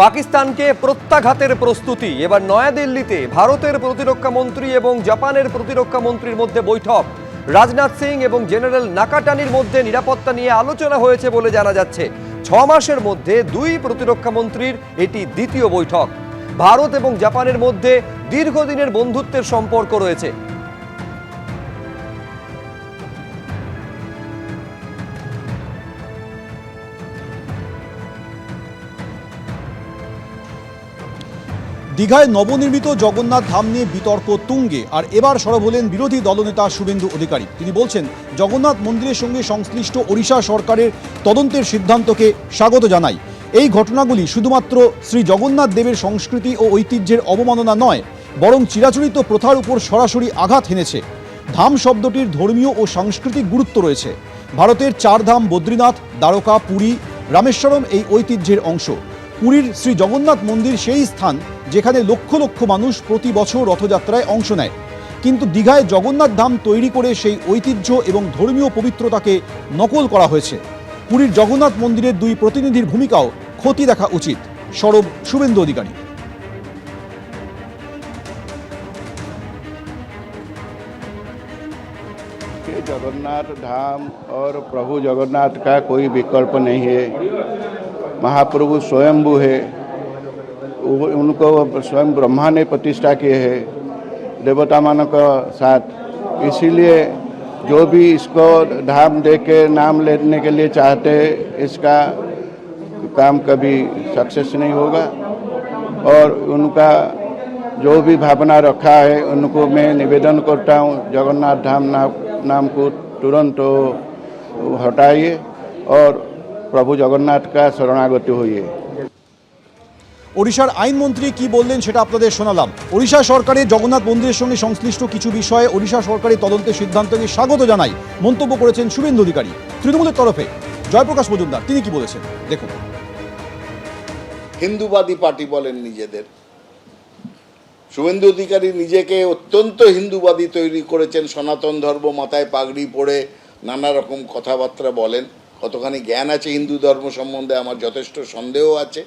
পাকিস্তানকে প্রত্যাঘাতের প্রস্তুতি। এবার নয়াদিল্লিতে ভারতের প্রতিরক্ষা মন্ত্রী এবং জাপানের প্রতিরক্ষা মন্ত্রীর মধ্যে বৈঠক। রাজনাথ সিং এবং জেনারেল নাকাটানির মধ্যে নিরাপত্তা নিয়ে আলোচনা হয়েছে বলে জানা যাচ্ছে। 6 মাসের মধ্যে দুই প্রতিরক্ষা মন্ত্রীর এটি দ্বিতীয় বৈঠক। ভারত এবং জাপানের মধ্যে দীর্ঘদিনের বন্ধুত্বের সম্পর্ক রয়েছে। দীঘায় নবনির্মিত জগন্নাথ ধাম নিয়ে বিতর্ক তুঙ্গে, আর এবার সরব হলেন বিরোধী দলনেতা শুভেন্দু অধিকারী। তিনি বলছেন, জগন্নাথ মন্দিরের সঙ্গে সংশ্লিষ্ট ওড়িশা সরকারের তদন্তের সিদ্ধান্তকে স্বাগত জানাই। এই ঘটনাগুলি শুধুমাত্র শ্রী জগন্নাথ দেবের সংস্কৃতি ও ঐতিহ্যের অবমাননা নয়, বরং চিরাচরিত প্রথার উপর সরাসরি আঘাত হেনেছে। ধাম শব্দটির ধর্মীয় ও সাংস্কৃতিক গুরুত্ব রয়েছে। ভারতের 4 ধাম বদ্রীনাথ, দ্বারকা, পুরী, রামেশ্বরম এই ঐতিহ্যের অংশ। পুরীর শ্রী জগন্নাথ মন্দির সেই স্থান যেখানে লক্ষ লক্ষ মানুষ প্রতি বছর রথযাত্রায় অংশ নেয়। কিন্তু দীঘায় জগন্নাথ ধাম তৈরি করে সেই ঐতিহ্য এবং ধর্মীয় পবিত্রতাকে নকল করা হয়েছে। পুরীর জগন্নাথ মন্দিরের দুই প্রতিনিধির ভূমিকাও খতিয়ে দেখা উচিত। সরব শুভেন্দু অধিকারী। जगन्नाथ धाम और प्रभु जगन्नाथ का कोई विकल्प नहीं है। महाप्रभु स्वयंभू है, उनको स्वयं ब्रह्मा ने प्रतिष्ठा किए है देवता मानव के साथ। इसीलिए जो भी इसको धाम दे के नाम लेने के लिए चाहते इसका काम कभी सक्सेस नहीं होगा। और उनका जो भी भावना रखा है उनको मैं निवेदन करता हूँ, जगन्नाथ धाम नाम को तुरंत हटाइए और प्रभु जगन्नाथ का शरणागति होइए। ওড়িশার আইনমন্ত্রী কি বললেন সেটা আপনাদের শোনালাম। ওড়িশা সরকারের জগন্নাথ মন্দিরের সঙ্গে সংশ্লিষ্ট কিছু বিষয়ে ওড়িশা সরকারের তদন্তের সিদ্ধান্তকে স্বাগত জানাই মন্তব্য করেছেন শুভেন্দু অধিকারী। তৃণমূলের তরফে জয়প্রকাশ মজুমদার তিনি কি বলেছেন দেখুন। হিন্দুবাদী পার্টি বলেন নিজেদের। শুভেন্দু অধিকারী নিজেকে অত্যন্ত হিন্দুবাদী তৈরি করেছেন, সনাতন ধর্ম, মাথায় পাগড়ি পরে নানা রকম কথাবার্তা বলেন। কতখানি জ্ঞান আছে হিন্দু ধর্ম সম্বন্ধে আমার যথেষ্ট সন্দেহ আছে।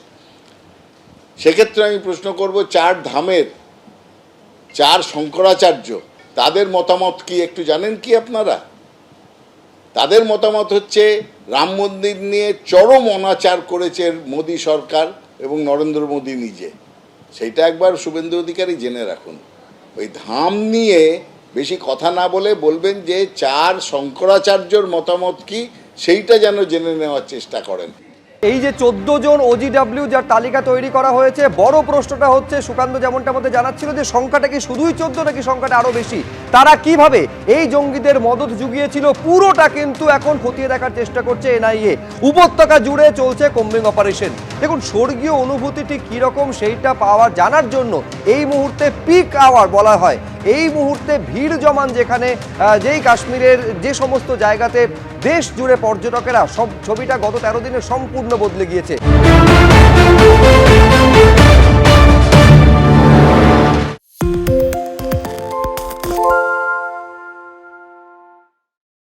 সেক্ষেত্রে আমি প্রশ্ন করব, 4 ধামের 4 শঙ্করাচার্য তাদের মতামত কি একটু জানেন কি আপনারা? তাদের মতামত হচ্ছে রাম মন্দির নিয়ে চরম অনাচার করেছে মোদী সরকার এবং নরেন্দ্র মোদী নিজে। সেইটা একবার শুভেন্দু অধিকারী জেনে রাখুন। ওই ধাম নিয়ে বেশি কথা না বলে বলবেন যে 4 শঙ্করাচার্যর মতামত কি, সেইটা যেন জেনে নেওয়ার চেষ্টা করেন। এই যে 14 জন OGW যার তালিকা তৈরি করা হয়েছে, বড় প্রশ্নটা হচ্ছে সুকান্ত যেমনটা আমাদের জানাচ্ছিল যে সংখ্যাটা কি শুধুই 14 নাকি সংখ্যাটা আরো বেশি? তারা কিভাবে এই জঙ্গিদের মদত জুগিয়েছিল পুরোটা কিন্তু এখন খতিয়ে দেখার চেষ্টা করছে NIA। উপত্যকা জুড়ে চলছে কম্বিং অপারেশন। দেখুন, স্বর্গীয় অনুভূতিটি কীরকম সেইটা পাওয়ার জানার জন্য এই মুহূর্তে পিক আওয়ার বলা হয়। এই মুহূর্তে ভিড় জমান যেখানে, যেই কাশ্মীরের যে সমস্ত জায়গাতে দেশ জুড়ে পর্যটকেরা, সব ছবিটা গত 13 দিনে সম্পূর্ণ বদলে গিয়েছে।